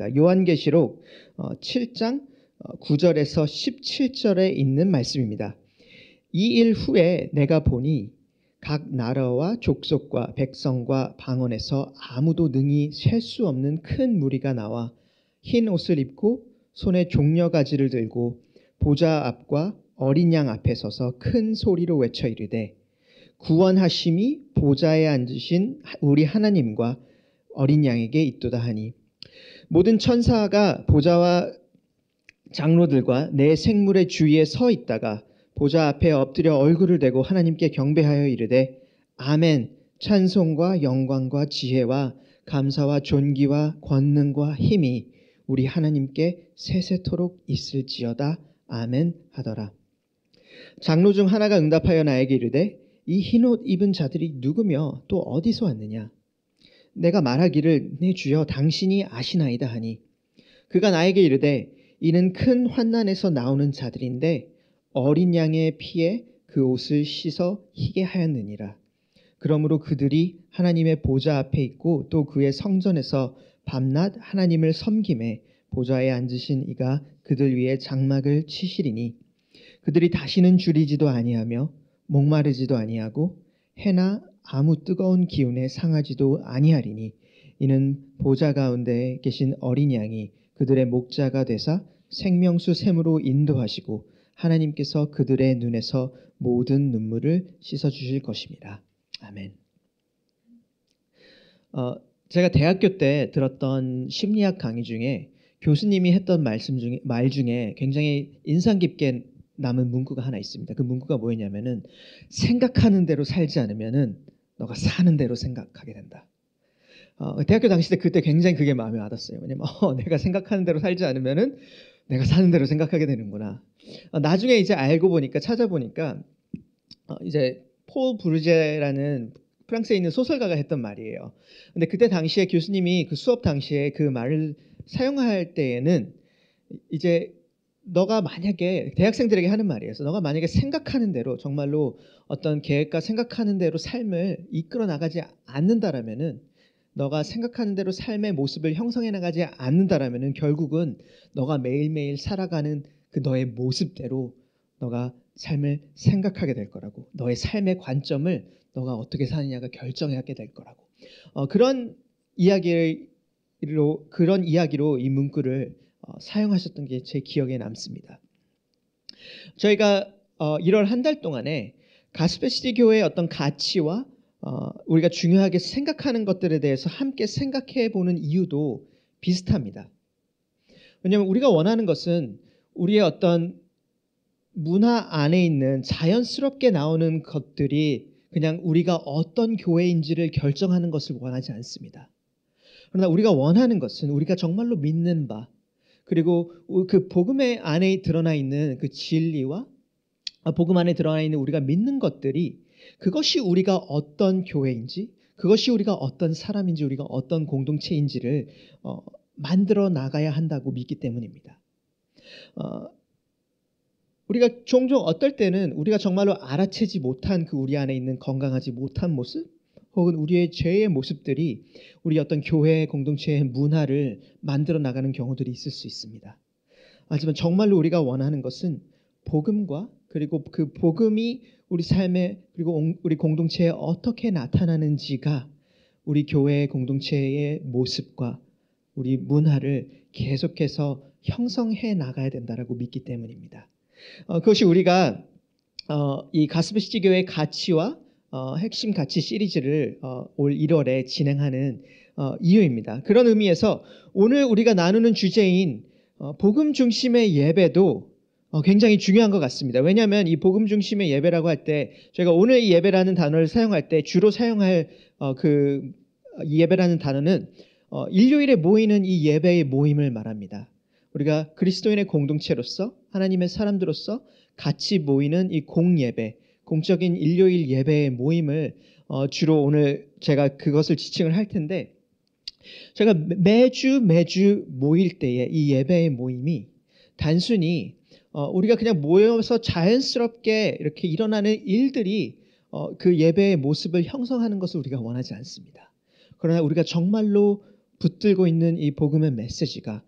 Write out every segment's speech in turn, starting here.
요한계시록 7장 9절에서 17절에 있는 말씀입니다. 이 일 후에 내가 보니 각 나라와 족속과 백성과 방언에서 아무도 능히 셀 수 없는 큰 무리가 나와 흰 옷을 입고 손에 종려가지를 들고 보좌 앞과 어린 양 앞에 서서 큰 소리로 외쳐 이르되 구원하심이 보좌에 앉으신 우리 하나님과 어린 양에게 있도다 하니 모든 천사가 보좌와 장로들과 내 생물의 주위에 서 있다가 보좌 앞에 엎드려 얼굴을 대고 하나님께 경배하여 이르되 아멘. 찬송과 영광과 지혜와 감사와 존귀와 권능과 힘이 우리 하나님께 세세토록 있을지어다. 아멘 하더라. 장로 중 하나가 응답하여 나에게 이르되 이 흰옷 입은 자들이 누구며 또 어디서 왔느냐? 내가 말하기를 내 주여 당신이 아시나이다 하니 그가 나에게 이르되 이는 큰 환난에서 나오는 자들인데 어린 양의 피에 그 옷을 씻어 희게 하였느니라. 그러므로 그들이 하나님의 보좌 앞에 있고 또 그의 성전에서 밤낮 하나님을 섬김에 보좌에 앉으신 이가 그들 위에 장막을 치시리니 그들이 다시는 줄이지도 아니하며 목마르지도 아니하고 해나 아무 뜨거운 기운에 상하지도 아니하리니 이는 보좌 가운데 계신 어린 양이 그들의 목자가 되사 생명수 샘으로 인도하시고 하나님께서 그들의 눈에서 모든 눈물을 씻어주실 것입니다. 아멘. 제가 대학교 때 들었던 심리학 강의 중에 교수님이 했던 말 중에 굉장히 인상 깊게 남은 문구가 하나 있습니다. 그 문구가 뭐였냐면은 생각하는 대로 살지 않으면은 너가 사는 대로 생각하게 된다. 대학교 당시 때 그때 굉장히 그게 마음에 와닿았어요. 왜냐면 내가 생각하는 대로 살지 않으면은 내가 사는 대로 생각하게 되는구나. 나중에 이제 알고 보니까 찾아보니까 이제 폴 브루제라는 프랑스에 있는 소설가가 했던 말이에요. 근데 그때 당시에 교수님이 그 수업 당시에 그 말을 사용할 때에는 이제 너가 만약에 대학생들에게 하는 말이에요. 그래서 너가 만약에 생각하는 대로 정말로 어떤 계획과 생각하는 대로 삶을 이끌어 나가지 않는다라면은 너가 생각하는 대로 삶의 모습을 형성해 나가지 않는다라면은 결국은 너가 매일매일 살아가는 그 너의 모습대로 너가 삶을 생각하게 될 거라고, 너의 삶의 관점을 너가 어떻게 사느냐가 결정하게 될 거라고. 그런 이야기로 이 문구를 사용하셨던 게 제 기억에 남습니다. 저희가 1월 한 달 동안에 가스펠시티 교회의 어떤 가치와 우리가 중요하게 생각하는 것들에 대해서 함께 생각해 보는 이유도 비슷합니다. 왜냐하면 우리가 원하는 것은 우리의 어떤 문화 안에 있는 자연스럽게 나오는 것들이 그냥 우리가 어떤 교회인지를 결정하는 것을 원하지 않습니다. 그러나 우리가 원하는 것은 우리가 정말로 믿는 바, 그리고 그 복음의 안에 드러나 있는 그 진리와 복음 안에 드러나 있는 우리가 믿는 것들이 그것이 우리가 어떤 교회인지, 그것이 우리가 어떤 사람인지, 우리가 어떤 공동체인지를 만들어 나가야 한다고 믿기 때문입니다. 우리가 종종 어떨 때는 우리가 정말로 알아채지 못한 그 우리 안에 있는 건강하지 못한 모습, 혹은 우리의 죄의 모습들이 우리 어떤 교회 공동체의 문화를 만들어 나가는 경우들이 있을 수 있습니다. 하지만 정말로 우리가 원하는 것은 복음과 그리고 그 복음이 우리 삶에 그리고 우리 공동체에 어떻게 나타나는지가 우리 교회 공동체의 모습과 우리 문화를 계속해서 형성해 나가야 된다라고 믿기 때문입니다. 그것이 우리가 이 가스펠시티 교회의 가치와 핵심 가치 시리즈를 올 1월에 진행하는 이유입니다. 그런 의미에서 오늘 우리가 나누는 주제인 복음 중심의 예배도 굉장히 중요한 것 같습니다. 왜냐하면 이 복음 중심의 예배라고 할 때 저희가 오늘 이 예배라는 단어를 사용할 때 주로 사용할 이 예배라는 단어는 일요일에 모이는 이 예배의 모임을 말합니다. 우리가 그리스도인의 공동체로서 하나님의 사람들로서 같이 모이는 이 공예배, 공적인 일요일 예배의 모임을 주로 오늘 제가 그것을 지칭을 할 텐데, 제가 매주 모일 때에 이 예배의 모임이 단순히 우리가 그냥 모여서 자연스럽게 이렇게 일어나는 일들이 그 예배의 모습을 형성하는 것을 우리가 원하지 않습니다. 그러나 우리가 정말로 붙들고 있는 이 복음의 메시지가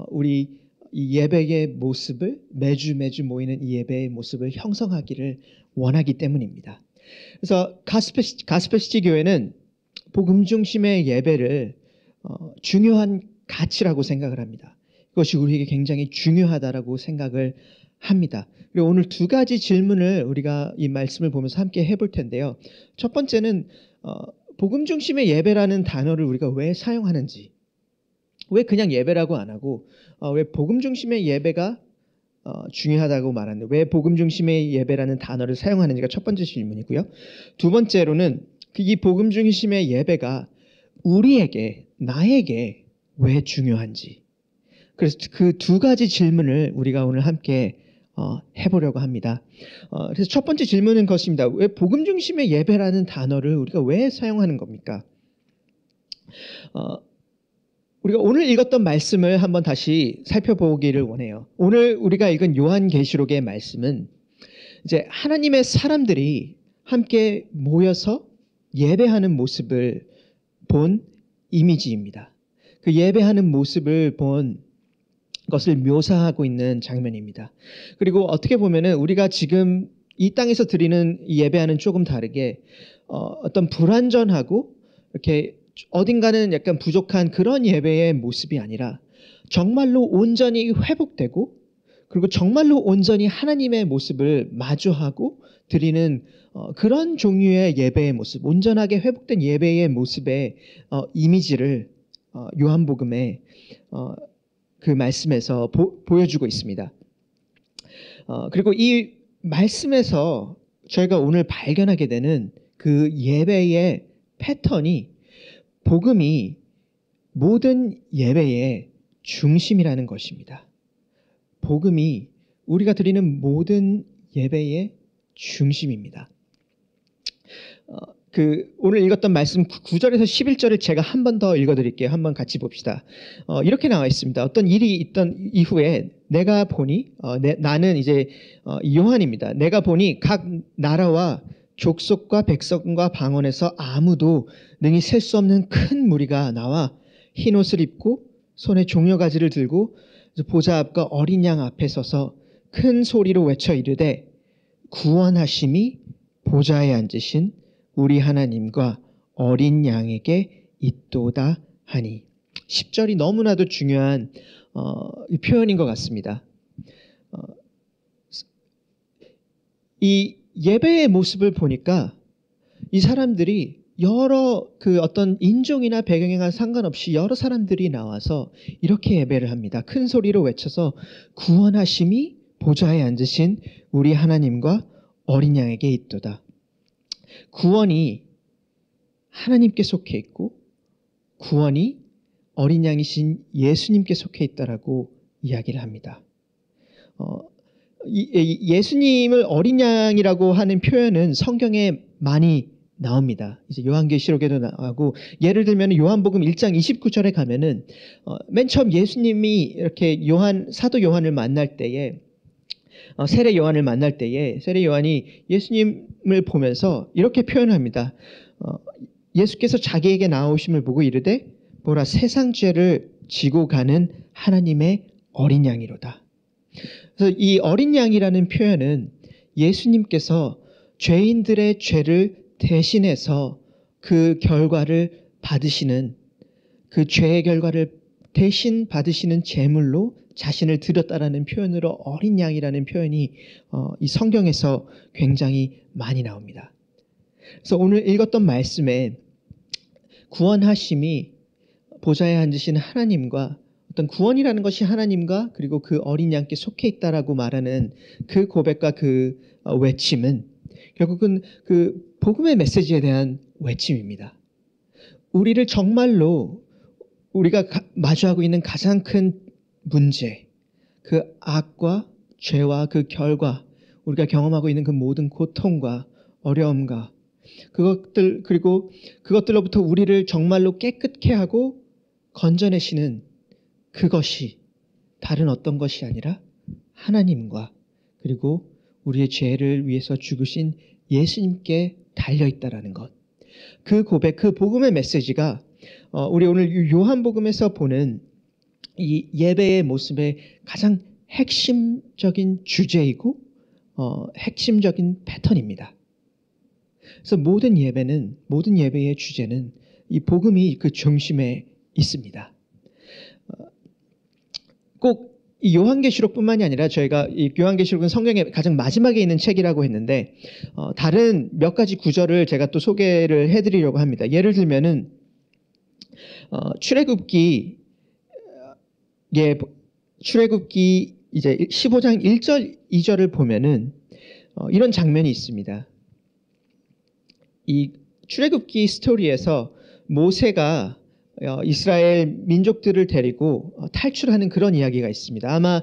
우리 이 예배의 모습을 매주 모이는 이 예배의 모습을 형성하기를 원하기 때문입니다. 그래서 가스펠시티 교회는 복음 중심의 예배를 중요한 가치라고 생각을 합니다. 그것이 우리에게 굉장히 중요하다라고 생각을 합니다. 그리고 오늘 두 가지 질문을 우리가 이 말씀을 보면서 함께 해볼 텐데요. 첫 번째는 복음 중심의 예배라는 단어를 우리가 왜 사용하는지, 왜 그냥 예배라고 안 하고 왜 복음 중심의 예배가 중요하다고 말하는데 왜 복음 중심의 예배라는 단어를 사용하는지가 첫 번째 질문이고요. 두 번째로는 이 복음 중심의 예배가 우리에게, 나에게 왜 중요한지, 그래서 그 두 가지 질문을 우리가 오늘 함께 해보려고 합니다. 그래서 첫 번째 질문은 것입니다. 왜 복음 중심의 예배라는 단어를 우리가 왜 사용하는 겁니까? 우리가 오늘 읽었던 말씀을 한번 다시 살펴보기를 원해요. 오늘 우리가 읽은 요한계시록의 말씀은 이제 하나님의 사람들이 함께 모여서 예배하는 모습을 본 이미지입니다. 그 예배하는 모습을 본 것을 묘사하고 있는 장면입니다. 그리고 어떻게 보면은 우리가 지금 이 땅에서 드리는 예배와는 조금 다르게 어떤 불완전하고 이렇게 어딘가는 약간 부족한 그런 예배의 모습이 아니라 정말로 온전히 회복되고 그리고 정말로 온전히 하나님의 모습을 마주하고 드리는 그런 종류의 예배의 모습, 온전하게 회복된 예배의 모습의 이미지를 요한복음에 그 말씀에서 보여주고 있습니다. 그리고 이 말씀에서 저희가 오늘 발견하게 되는 그 예배의 패턴이 복음이 모든 예배의 중심이라는 것입니다. 복음이 우리가 드리는 모든 예배의 중심입니다. 오늘 읽었던 말씀 9절에서 11절을 제가 한 번 더 읽어드릴게요. 한번 같이 봅시다. 이렇게 나와 있습니다. 어떤 일이 있던 이후에 내가 보니 나는 이제 요한입니다. 내가 보니 각 나라와 족속과 백성과 방언에서 아무도 능히 셀 수 없는 큰 무리가 나와 흰 옷을 입고 손에 종려가지를 들고 보좌 앞과 어린 양 앞에 서서 큰 소리로 외쳐 이르되 구원하심이 보좌에 앉으신 우리 하나님과 어린 양에게 있도다 하니. 10절이 너무나도 중요한 표현인 것 같습니다. 이 예배의 모습을 보니까 이 사람들이 여러 어떤 인종이나 배경에 상관없이 여러 사람들이 나와서 이렇게 예배를 합니다. 큰 소리로 외쳐서 구원하심이 보좌에 앉으신 우리 하나님과 어린 양에게 있도다. 구원이 하나님께 속해 있고 구원이 어린 양이신 예수님께 속해 있다라고 이야기를 합니다. 예수님을 어린 양이라고 하는 표현은 성경에 많이 나옵니다. 이제 요한계시록에도 나오고, 예를 들면 요한복음 1장 29절에 가면은 맨 처음 예수님이 이렇게 사도 요한을 만날 때에 세례 요한을 만날 때에 세례 요한이 예수님을 보면서 이렇게 표현합니다. 예수께서 자기에게 나오심을 보고 이르되 보라 세상 죄를 지고 가는 하나님의 어린 양이로다. 그래서 이 어린 양이라는 표현은 예수님께서 죄인들의 죄를 대신해서 그 결과를 받으시는, 그 죄의 결과를 대신 받으시는 제물로 자신을 드렸다라는 표현으로 어린 양이라는 표현이 이 성경에서 굉장히 많이 나옵니다. 그래서 오늘 읽었던 말씀에 구원하심이 보좌에 앉으신 하나님과 어떤 구원이라는 것이 하나님과 그리고 그 어린 양께 속해 있다라고 말하는 그 고백과 그 외침은 결국은 그 복음의 메시지에 대한 외침입니다. 우리를 정말로 우리가 마주하고 있는 가장 큰 문제, 그 악과 죄와 그 결과, 우리가 경험하고 있는 그 모든 고통과 어려움과 그리고 그것들로부터 우리를 정말로 깨끗게 하고 건져내시는 그것이 다른 어떤 것이 아니라 하나님과 그리고 우리의 죄를 위해서 죽으신 예수님께 달려있다라는 것. 그 고백, 그 복음의 메시지가 우리 오늘 요한복음에서 보는 이 예배의 모습의 가장 핵심적인 주제이고 핵심적인 패턴입니다. 그래서 모든 예배의 주제는 이 복음이 그 중심에 있습니다. 꼭 이 요한계시록뿐만이 아니라 저희가 이 요한계시록은 성경의 가장 마지막에 있는 책이라고 했는데 다른 몇 가지 구절을 제가 또 소개를 해드리려고 합니다. 예를 들면은 출애굽기 이제 15장 1절 2절을 보면은 이런 장면이 있습니다. 이 출애굽기 스토리에서 모세가 이스라엘 민족들을 데리고 탈출하는 그런 이야기가 있습니다. 아마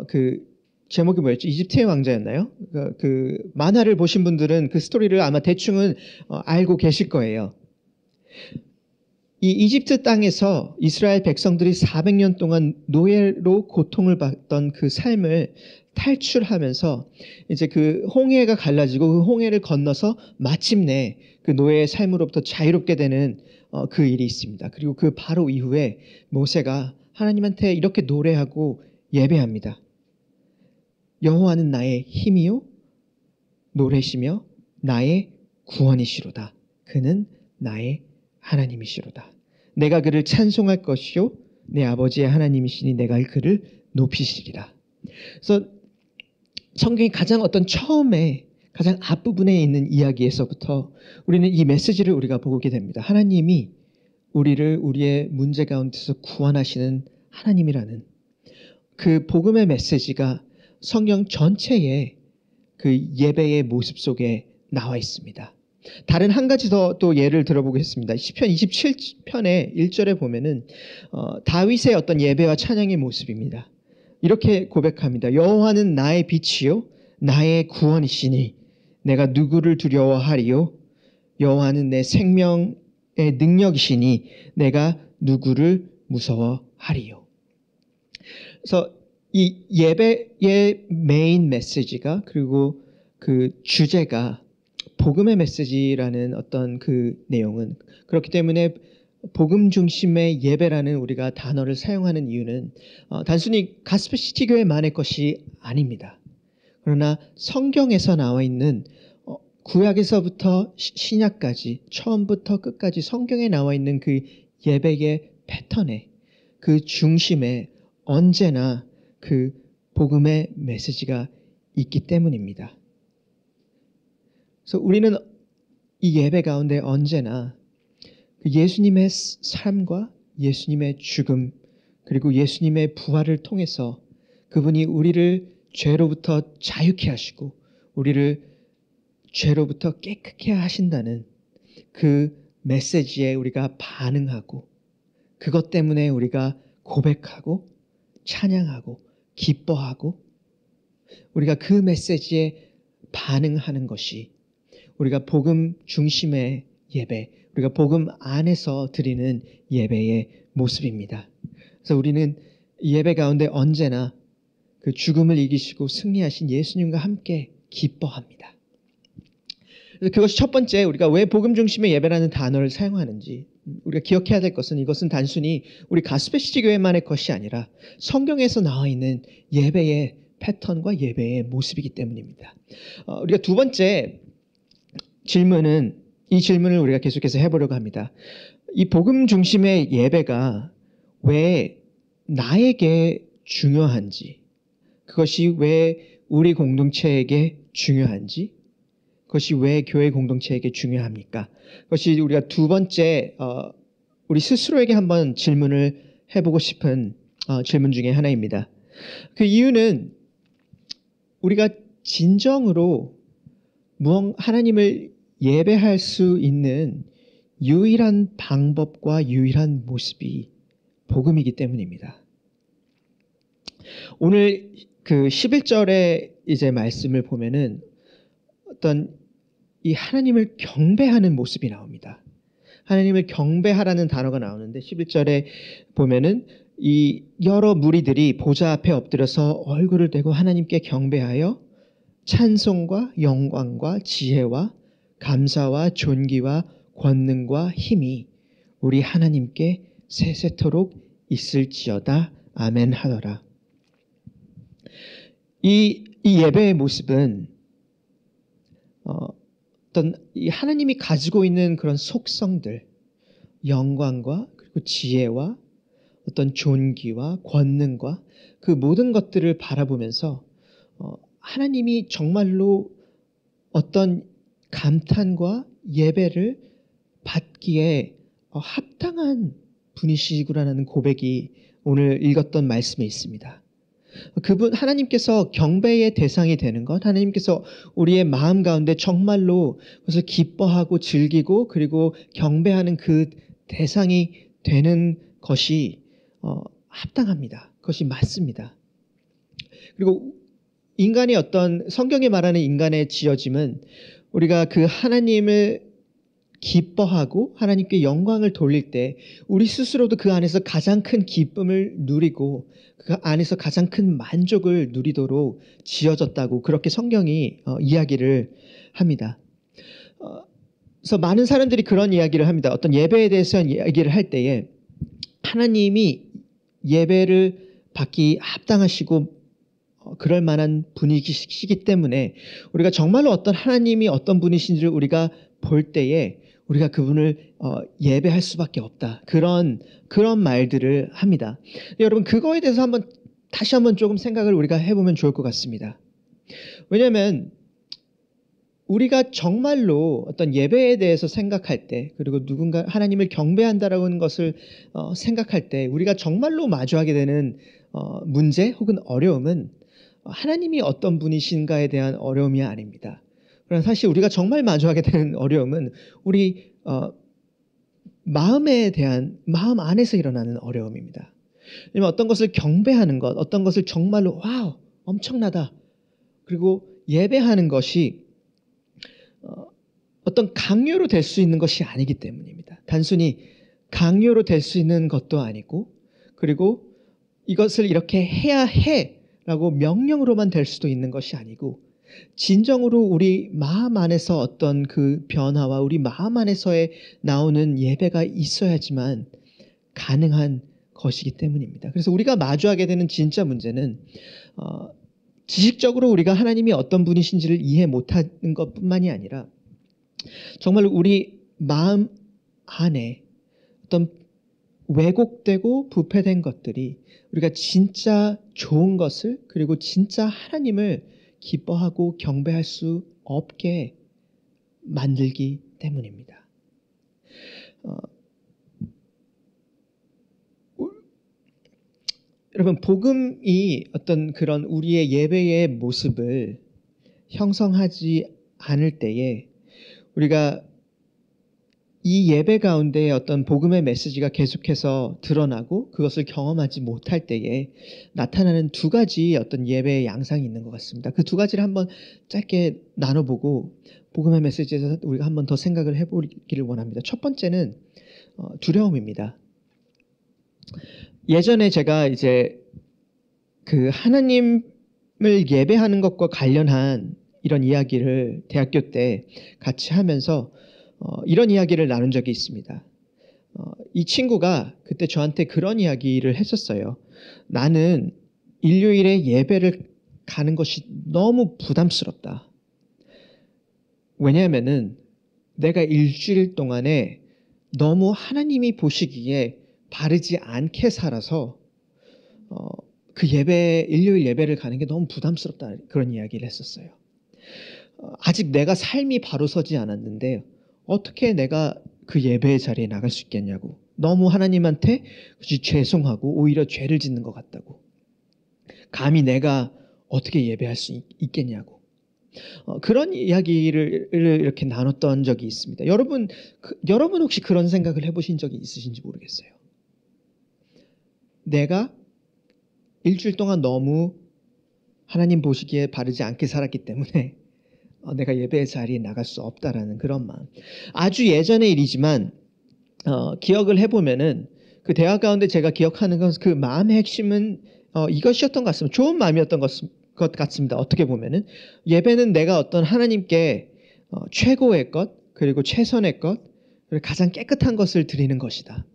그 제목이 뭐였죠? 이집트의 왕자였나요? 그 만화를 보신 분들은 그 스토리를 아마 대충은 알고 계실 거예요. 이 이집트 땅에서 이스라엘 백성들이 400년 동안 노예로 고통을 받던 그 삶을 탈출하면서 이제 그 홍해가 갈라지고 그 홍해를 건너서 마침내 그 노예의 삶으로부터 자유롭게 되는 그 일이 있습니다. 그리고 그 바로 이후에 모세가 하나님한테 이렇게 노래하고 예배합니다. 여호와는 나의 힘이요 노래시며 나의 구원이시로다. 그는 나의 하나님이시로다. 내가 그를 찬송할 것이요 내 아버지의 하나님이시니 내가 그를 높이시리라. 그래서 성경이 가장 처음에 가장 앞부분에 있는 이야기에서부터 우리는 이 메시지를 우리가 보게 됩니다. 하나님이 우리를 우리의 문제 가운데서 구원하시는 하나님이라는 그 복음의 메시지가 성경 전체의 그 예배의 모습 속에 나와 있습니다. 다른 한 가지 더 또 예를 들어보겠습니다. 시편 27편의 1절에 보면은 다윗의 어떤 예배와 찬양의 모습입니다. 이렇게 고백합니다. 여호와는 나의 빛이요 나의 구원이시니 내가 누구를 두려워하리요? 여호와는 내 생명의 능력이시니 내가 누구를 무서워하리요? 그래서 이 예배의 메인 메시지가 그리고 그 주제가 복음의 메시지라는 어떤 그 내용은 그렇기 때문에 복음 중심의 예배라는 우리가 단어를 사용하는 이유는 단순히 가스펠시티 교회만의 것이 아닙니다. 그러나 성경에서 나와 있는 구약에서부터 신약까지 처음부터 끝까지 성경에 나와 있는 그 예배의 패턴에 그 중심에 언제나 그 복음의 메시지가 있기 때문입니다. 그래서 우리는 이 예배 가운데 언제나 예수님의 삶과 예수님의 죽음 그리고 예수님의 부활을 통해서 그분이 우리를 죄로부터 자유케 하시고 우리를 죄로부터 깨끗게 하신다는 그 메시지에 우리가 반응하고 그것 때문에 우리가 고백하고 찬양하고 기뻐하고 우리가 그 메시지에 반응하는 것이 우리가 복음 중심의 예배, 우리가 복음 안에서 드리는 예배의 모습입니다. 그래서 우리는 예배 가운데 언제나 그 죽음을 이기시고 승리하신 예수님과 함께 기뻐합니다. 그래서 그것이 첫 번째, 우리가 왜 복음 중심의 예배라는 단어를 사용하는지 우리가 기억해야 될 것은 이것은 단순히 우리 가스펠시티 교회만의 것이 아니라 성경에서 나와 있는 예배의 패턴과 예배의 모습이기 때문입니다. 우리가 두 번째 질문은 이 질문을 우리가 계속해서 해보려고 합니다. 이 복음 중심의 예배가 왜 나에게 중요한지, 그것이 왜 우리 공동체에게 중요한지, 그것이 왜 교회 공동체에게 중요합니까? 그것이 우리가 두 번째 우리 스스로에게 한번 질문을 해보고 싶은 질문 중에 하나입니다. 그 이유는 우리가 진정으로 하나님을 예배할 수 있는 유일한 방법과 유일한 모습이 복음이기 때문입니다. 오늘 그 11절의 이제 말씀을 보면은 어떤 이 하나님을 경배하는 모습이 나옵니다. 하나님을 경배하라는 단어가 나오는데 11절에 보면은 이 여러 무리들이 보좌 앞에 엎드려서 얼굴을 대고 하나님께 경배하여 찬송과 영광과 지혜와 감사와 존귀와 권능과 힘이 우리 하나님께 세세토록 있을지어다. 아멘 하더라. 이 예배의 모습은 어떤 이 하나님이 가지고 있는 그런 속성들, 영광과 그리고 지혜와 어떤 존귀와 권능과 그 모든 것들을 바라보면서 하나님이 정말로 어떤 감탄과 예배를 받기에 합당한 분이시구나라는 고백이 오늘 읽었던 말씀에 있습니다. 그분 하나님께서 경배의 대상이 되는 것, 하나님께서 우리의 마음 가운데 정말로 그것을 기뻐하고 즐기고 그리고 경배하는 그 대상이 되는 것이 합당합니다. 그것이 맞습니다. 그리고 인간이 어떤 성경에 말하는 인간의 지어짐은 우리가 그 하나님을 기뻐하고 하나님께 영광을 돌릴 때 우리 스스로도 그 안에서 가장 큰 기쁨을 누리고 그 안에서 가장 큰 만족을 누리도록 지어졌다고 그렇게 성경이 이야기를 합니다. 그래서 많은 사람들이 그런 이야기를 합니다. 어떤 예배에 대해서 이야기를 할 때에 하나님이 예배를 받기 합당하시고 그럴 만한 분이시기 때문에 우리가 정말로 어떤 하나님이 어떤 분이신지를 우리가 볼 때에 우리가 그분을 예배할 수밖에 없다. 그런 말들을 합니다. 여러분 그거에 대해서 다시 한번 조금 생각을 우리가 해보면 좋을 것 같습니다. 왜냐하면 우리가 정말로 어떤 예배에 대해서 생각할 때 그리고 누군가 하나님을 경배한다라는 것을 생각할 때 우리가 정말로 마주하게 되는 문제 혹은 어려움은 하나님이 어떤 분이신가에 대한 어려움이 아닙니다. 그러나 사실 우리가 정말 마주하게 되는 어려움은 우리 마음 안에서 일어나는 어려움입니다. 왜냐하면 어떤 것을 경배하는 것, 어떤 것을 정말로 와우 엄청나다 그리고 예배하는 것이 어떤 강요로 될 수 있는 것이 아니기 때문입니다. 단순히 강요로 될 수 있는 것도 아니고 그리고 이것을 이렇게 해야 해라고 명령으로만 될 수도 있는 것이 아니고 진정으로 우리 마음 안에서 어떤 그 변화와 우리 마음 안에서의 나오는 예배가 있어야지만 가능한 것이기 때문입니다. 그래서 우리가 마주하게 되는 진짜 문제는 지식적으로 우리가 하나님이 어떤 분이신지를 이해 못하는 것뿐만이 아니라 정말 우리 마음 안에 어떤 왜곡되고 부패된 것들이 우리가 진짜 좋은 것을 그리고 진짜 하나님을 기뻐하고 경배할 수 없게 만들기 때문입니다. 여러분 복음이 어떤 그런 우리의 예배의 모습을 형성하지 않을 때에 우리가 이 예배 가운데 어떤 복음의 메시지가 계속해서 드러나고 그것을 경험하지 못할 때에 나타나는 두 가지 어떤 예배의 양상이 있는 것 같습니다. 그 두 가지를 한번 짧게 나눠보고 복음의 메시지에서 우리가 한번 더 생각을 해보기를 원합니다. 첫 번째는 두려움입니다. 예전에 제가 이제 그 하나님을 예배하는 것과 관련한 이런 이야기를 대학교 때 같이 하면서 이런 이야기를 나눈 적이 있습니다. 이 친구가 그때 저한테 그런 이야기를 했었어요. 나는 일요일에 예배를 가는 것이 너무 부담스럽다. 왜냐하면은 내가 일주일 동안에 너무 하나님이 보시기에 바르지 않게 살아서 그 일요일 예배를 가는 게 너무 부담스럽다. 그런 이야기를 했었어요. 아직 내가 삶이 바로 서지 않았는데 어떻게 내가 그 예배의 자리에 나갈 수 있겠냐고. 너무 하나님한테 죄송하고 오히려 죄를 짓는 것 같다고. 감히 내가 어떻게 예배할 수 있겠냐고. 그런 이야기를 이렇게 나눴던 적이 있습니다. 여러분 혹시 그런 생각을 해보신 적이 있으신지 모르겠어요. 내가 일주일 동안 너무 하나님 보시기에 바르지 않게 살았기 때문에 내가 예배의 자리에 나갈 수 없다라는 그런 마음. 아주 예전의 일이지만 기억을 해보면은 그 대화 가운데 제가 기억하는 것은 그 마음의 핵심은 이것이었던 것 같습니다. 좋은 마음이었던 것 같습니다. 어떻게 보면은 예배는 내가 어떤 하나님께 최고의 것 그리고 최선의 것 가장 깨끗한 것을 드리는 것이다.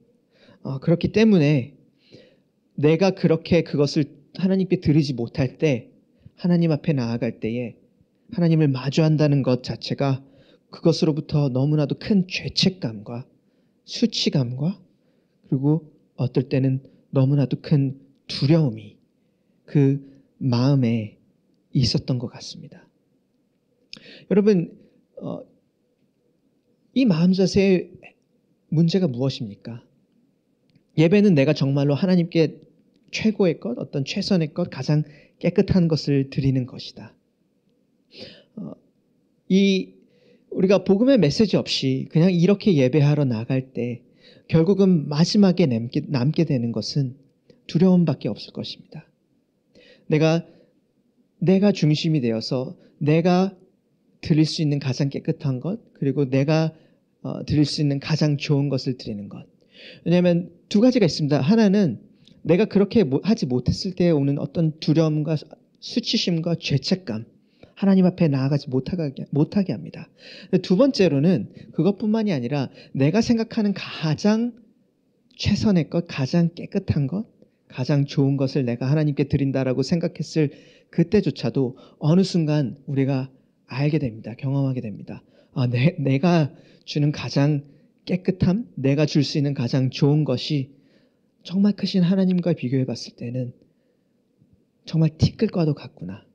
그렇기 때문에 내가 그렇게 그것을 하나님께 드리지 못할 때, 하나님 앞에 나아갈 때에 하나님을 마주한다는 것 자체가 그것으로부터 너무나도 큰 죄책감과 수치감과 그리고 어떨 때는 너무나도 큰 두려움이 그 마음에 있었던 것 같습니다. 여러분, 이 마음 자세의 문제가 무엇입니까? 예배는 내가 정말로 하나님께 최고의 것, 어떤 최선의 것, 가장 깨끗한 것을 드리는 것이다. 우리가 복음의 메시지 없이 그냥 이렇게 예배하러 나갈 때 결국은 마지막에 남게 되는 것은 두려움밖에 없을 것입니다. 내가 중심이 되어서 내가 드릴 수 있는 가장 깨끗한 것, 그리고 내가 드릴 수 있는 가장 좋은 것을 드리는 것. 왜냐하면 두 가지가 있습니다. 하나는 내가 그렇게 하지 못했을 때 오는 어떤 두려움과 수치심과 죄책감, 하나님 앞에 나아가지 못하게 합니다. 두 번째로는 그것뿐만이 아니라 내가 생각하는 가장 최선의 것, 가장 깨끗한 것, 가장 좋은 것을 내가 하나님께 드린다라고 생각했을 그때조차도 어느 순간 우리가 알게 됩니다. 경험하게 됩니다. 내가 주는 가장 깨끗함, 내가 줄 수 있는 가장 좋은 것이 정말 크신 하나님과 비교해 봤을 때는 정말 티끌과도 같구나.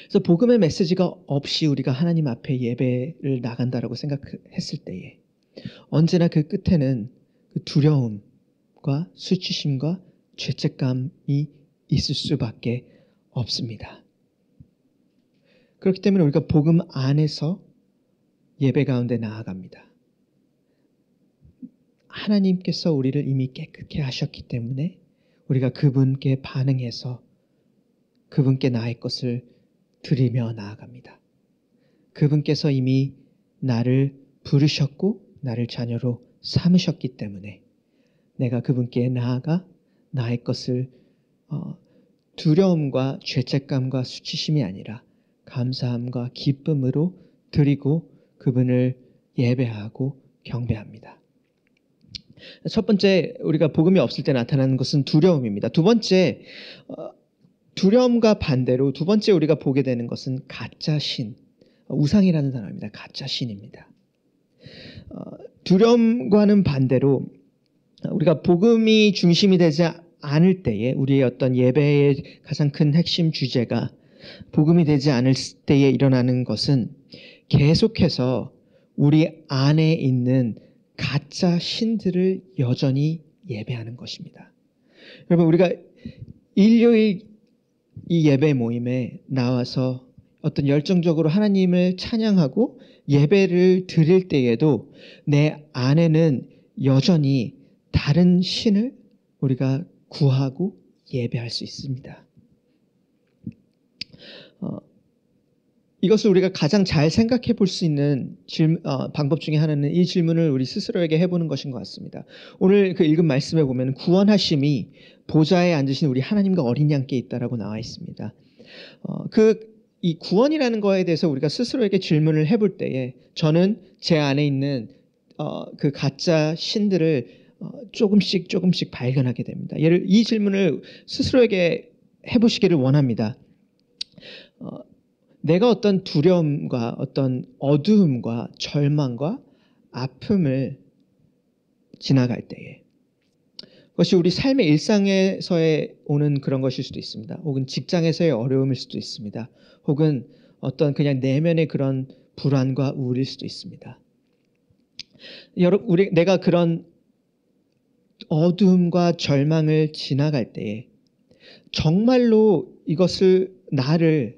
그래서 복음의 메시지가 없이 우리가 하나님 앞에 예배를 나간다라고 생각했을 때에 언제나 그 끝에는 그 두려움과 수치심과 죄책감이 있을 수밖에 없습니다. 그렇기 때문에 우리가 복음 안에서 예배 가운데 나아갑니다. 하나님께서 우리를 이미 깨끗게 하셨기 때문에 우리가 그분께 반응해서 그분께 나의 것을 드리며 나아갑니다. 그분께서 이미 나를 부르셨고 나를 자녀로 삼으셨기 때문에 내가 그분께 나아가 나의 것을 두려움과 죄책감과 수치심이 아니라 감사함과 기쁨으로 드리고 그분을 예배하고 경배합니다. 첫 번째, 우리가 복음이 없을 때 나타나는 것은 두려움입니다. 두 번째, 두려움과 반대로 두 번째 우리가 보게 되는 것은 가짜 신, 우상이라는 단어입니다. 가짜 신입니다. 두려움과는 반대로 우리가 복음이 중심이 되지 않을 때에 우리의 어떤 예배의 가장 큰 핵심 주제가 복음이 되지 않을 때에 일어나는 것은 계속해서 우리 안에 있는 가짜 신들을 여전히 예배하는 것입니다. 여러분, 우리가 일요일 이 예배 모임에 나와서 어떤 열정적으로 하나님을 찬양하고 예배를 드릴 때에도 내 안에는 여전히 다른 신을 우리가 구하고 예배할 수 있습니다. 이것을 우리가 가장 잘 생각해 볼 수 있는 방법 중에 하나는 이 질문을 우리 스스로에게 해보는 것인 것 같습니다. 오늘 그 읽은 말씀에 보면 구원하심이 보좌에 앉으신 우리 하나님과 어린 양께 있다라고 나와 있습니다. 이 구원이라는 거에 대해서 우리가 스스로에게 질문을 해볼 때에 저는 제 안에 있는 그 가짜 신들을 조금씩 발견하게 됩니다. 이 질문을 스스로에게 해보시기를 원합니다. 내가 어떤 두려움과 어떤 어두움과 절망과 아픔을 지나갈 때에 그것이 우리 삶의 일상에서의 오는 그런 것일 수도 있습니다. 혹은 직장에서의 어려움일 수도 있습니다. 혹은 어떤 그냥 내면의 그런 불안과 우울일 수도 있습니다. 내가 그런 어두움과 절망을 지나갈 때에 정말로 이것을 나를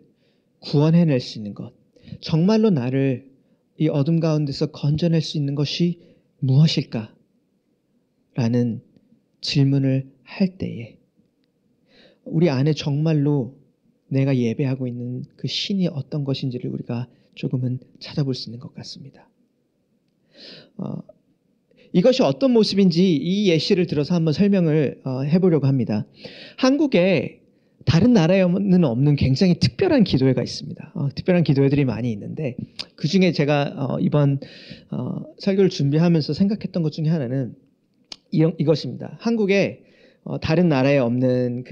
구원해낼 수 있는 것, 정말로 나를 이 어둠 가운데서 건져낼 수 있는 것이 무엇일까? 라는 질문을 할 때에 우리 안에 정말로 내가 예배하고 있는 그 신이 어떤 것인지를 우리가 조금은 찾아볼 수 있는 것 같습니다. 이것이 어떤 모습인지 이 예시를 들어서 한번 설명을 해보려고 합니다. 한국에 다른 나라에는 없는 굉장히 특별한 기도회가 있습니다. 특별한 기도회들이 많이 있는데 그 중에 제가 이번 설교를 준비하면서 생각했던 것 중에 하나는 이것입니다. 한국에 다른 나라에 없는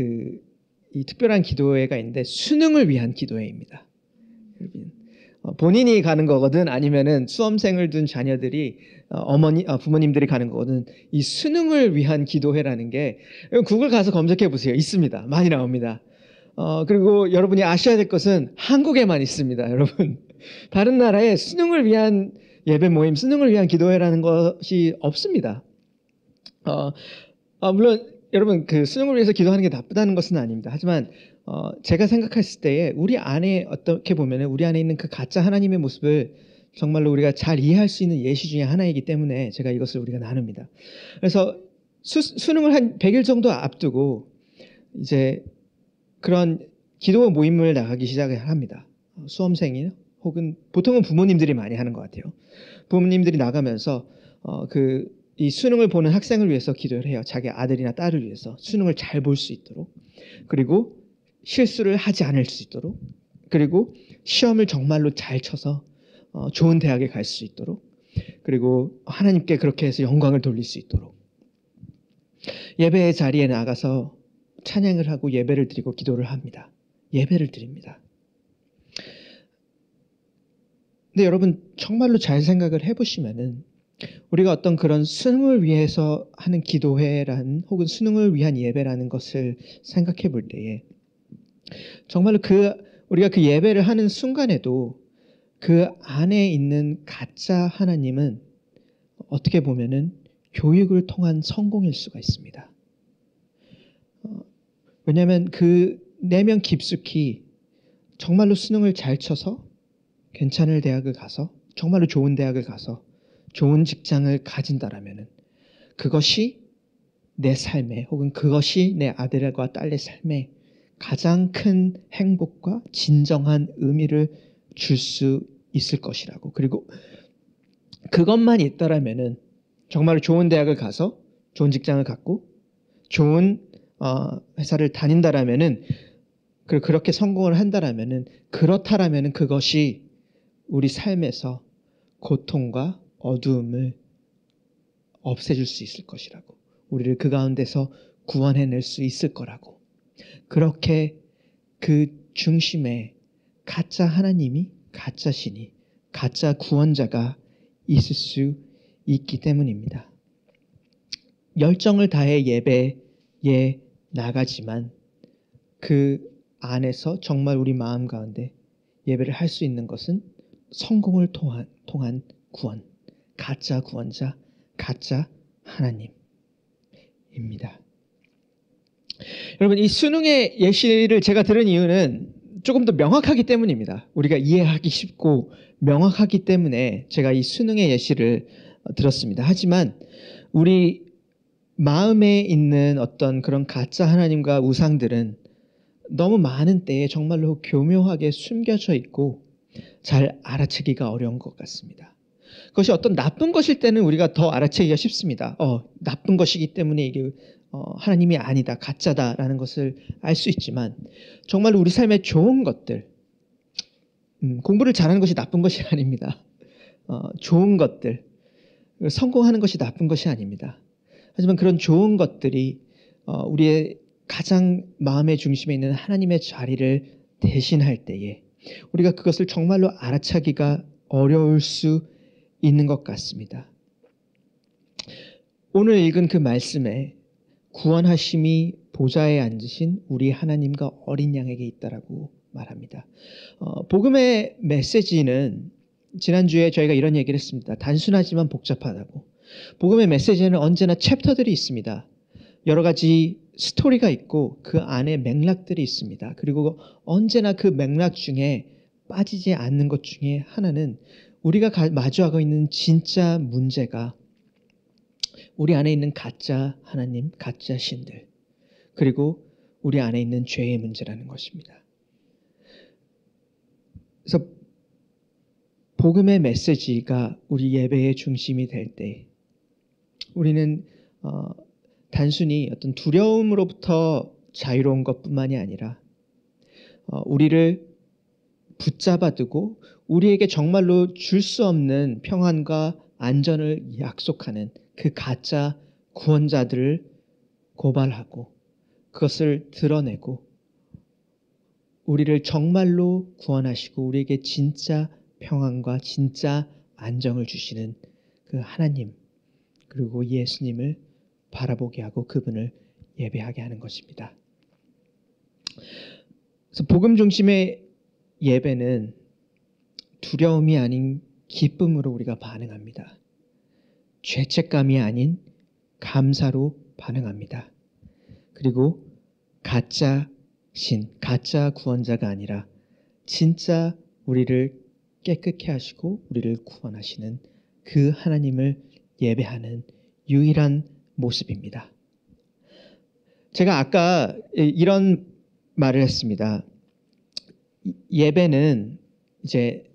이 특별한 기도회가 있는데 수능을 위한 기도회입니다. 본인이 가는 거거든 아니면은 수험생을 둔 자녀들이 부모님들이 가는 거거든 이 수능을 위한 기도회라는 게 구글 가서 검색해 보세요. 있습니다. 많이 나옵니다. 그리고 여러분이 아셔야 될 것은 한국에만 있습니다. 여러분 다른 나라에 수능을 위한 예배 모임, 수능을 위한 기도회라는 것이 없습니다. 물론 여러분 그 수능을 위해서 기도하는 게 나쁘다는 것은 아닙니다. 하지만 제가 생각했을 때에 우리 안에 어떻게 보면 우리 안에 있는 그 가짜 하나님의 모습을 정말로 우리가 잘 이해할 수 있는 예시 중에 하나이기 때문에 제가 이것을 우리가 나눕니다. 그래서 수능을 한 100일 정도 앞두고 이제 그런 기도 모임을 나가기 시작을 합니다. 수험생이 혹은 보통은 부모님들이 많이 하는 것 같아요. 부모님들이 나가면서 이 수능을 보는 학생을 위해서 기도를 해요. 자기 아들이나 딸을 위해서 수능을 잘 볼 수 있도록, 그리고 실수를 하지 않을 수 있도록, 그리고 시험을 정말로 잘 쳐서 좋은 대학에 갈 수 있도록, 그리고 하나님께 그렇게 해서 영광을 돌릴 수 있도록 예배의 자리에 나가서 찬양을 하고 예배를 드리고 기도를 합니다. 예배를 드립니다. 근데 여러분 정말로 잘 생각을 해보시면은 우리가 어떤 그런 수능을 위해서 하는 기도회란 혹은 수능을 위한 예배라는 것을 생각해 볼 때에 정말로 우리가 그 예배를 하는 순간에도 그 안에 있는 가짜 하나님은 어떻게 보면은 교육을 통한 성공일 수가 있습니다. 왜냐하면 그 내면 깊숙이 정말로 수능을 잘 쳐서 괜찮은 대학을 가서 정말로 좋은 대학을 가서 좋은 직장을 가진다라면은 그것이 내 삶에 혹은 그것이 내 아들과 딸의 삶에 가장 큰 행복과 진정한 의미를 줄 수 있을 것이라고. 그리고 그것만 있다라면은 정말로 좋은 대학을 가서 좋은 직장을 갖고 좋은 회사를 다닌다라면은 그렇게 성공을 한다라면은 그렇다라면은 그것이 우리 삶에서 고통과 어두움을 없애줄 수 있을 것이라고. 우리를 그 가운데서 구원해낼 수 있을 거라고. 그렇게 그 중심에 가짜 하나님이, 가짜 신이, 가짜 구원자가 있을 수 있기 때문입니다. 열정을 다해 예배에 나가지만 그 안에서 정말 우리 마음 가운데 예배를 할 수 있는 것은 성공을 통한 구원, 가짜 구원자, 가짜 하나님입니다. 여러분 이 수능의 예시를 제가 들은 이유는 조금 더 명확하기 때문입니다. 우리가 이해하기 쉽고 명확하기 때문에 제가 이 수능의 예시를 들었습니다. 하지만 우리 마음에 있는 어떤 그런 가짜 하나님과 우상들은 너무 많은 때에 정말로 교묘하게 숨겨져 있고 잘 알아채기가 어려운 것 같습니다. 그것이 어떤 나쁜 것일 때는 우리가 더 알아채기가 쉽습니다. 나쁜 것이기 때문에 이게 하나님이 아니다, 가짜다라는 것을 알 수 있지만 정말로 우리 삶에 좋은 것들, 공부를 잘하는 것이 나쁜 것이 아닙니다. 좋은 것들, 성공하는 것이 나쁜 것이 아닙니다. 하지만 그런 좋은 것들이 우리의 가장 마음의 중심에 있는 하나님의 자리를 대신할 때에 우리가 그것을 정말로 알아차기가 어려울 수 있는 것 같습니다. 오늘 읽은 그 말씀에 구원하심이 보좌에 앉으신 우리 하나님과 어린 양에게 있다라고 말합니다. 복음의 메시지는 지난주에 저희가 이런 얘기를 했습니다. 단순하지만 복잡하다고. 복음의 메시지에는 언제나 챕터들이 있습니다. 여러 가지 스토리가 있고 그 안에 맥락들이 있습니다. 그리고 언제나 그 맥락 중에 빠지지 않는 것 중에 하나는 우리가 마주하고 있는 진짜 문제가 우리 안에 있는 가짜 하나님, 가짜 신들, 그리고 우리 안에 있는 죄의 문제라는 것입니다. 그래서 복음의 메시지가 우리 예배의 중심이 될 때 우리는 단순히 어떤 두려움으로부터 자유로운 것뿐만이 아니라 우리를 붙잡아 두고 우리에게 정말로 줄 수 없는 평안과 안전을 약속하는 그 가짜 구원자들을 고발하고 그것을 드러내고 우리를 정말로 구원하시고 우리에게 진짜 평안과 진짜 안정을 주시는 그 하나님 그리고 예수님을 바라보게 하고 그분을 예배하게 하는 것입니다. 그래서 복음 중심의 예배는 두려움이 아닌 기쁨으로 우리가 반응합니다. 죄책감이 아닌 감사로 반응합니다. 그리고 가짜 신, 가짜 구원자가 아니라 진짜 우리를 깨끗게 하시고 우리를 구원하시는 그 하나님을 예배하는 유일한 모습입니다. 제가 아까 이런 말을 했습니다. 예배는 이제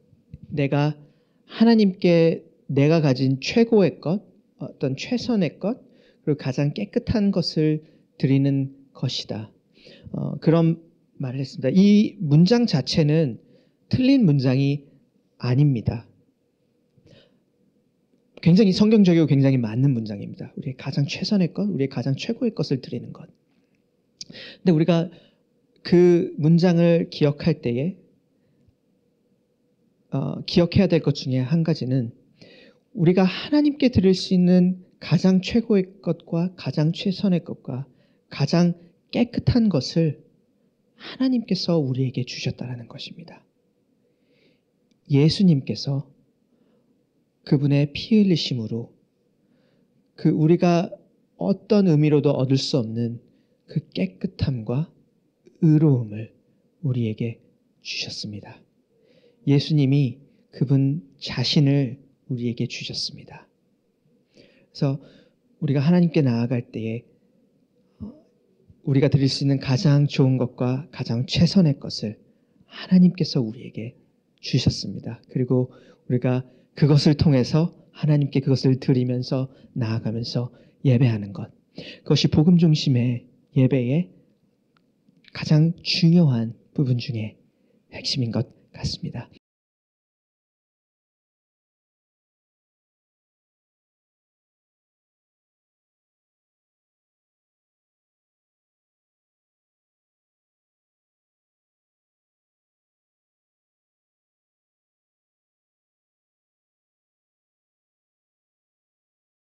내가 하나님께 내가 가진 최고의 것, 어떤 최선의 것, 그리고 가장 깨끗한 것을 드리는 것이다. 그런 말을 했습니다. 이 문장 자체는 틀린 문장이 아닙니다. 굉장히 성경적이고 굉장히 맞는 문장입니다. 우리의 가장 최선의 것, 우리의 가장 최고의 것을 드리는 것. 근데 우리가 그 문장을 기억할 때에 기억해야 될 것 중에 한 가지는 우리가 하나님께 드릴 수 있는 가장 최고의 것과 가장 최선의 것과 가장 깨끗한 것을 하나님께서 우리에게 주셨다는 것입니다. 예수님께서 그분의 피 흘리심으로 그 우리가 어떤 의미로도 얻을 수 없는 그 깨끗함과 의로움을 우리에게 주셨습니다. 예수님이 그분 자신을 우리에게 주셨습니다. 그래서 우리가 하나님께 나아갈 때에 우리가 드릴 수 있는 가장 좋은 것과 가장 최선의 것을 하나님께서 우리에게 주셨습니다. 그리고 우리가 그것을 통해서 하나님께 그것을 드리면서 나아가면서 예배하는 것. 그것이 복음 중심의 예배의 가장 중요한 부분 중에 핵심인 것 같습니다.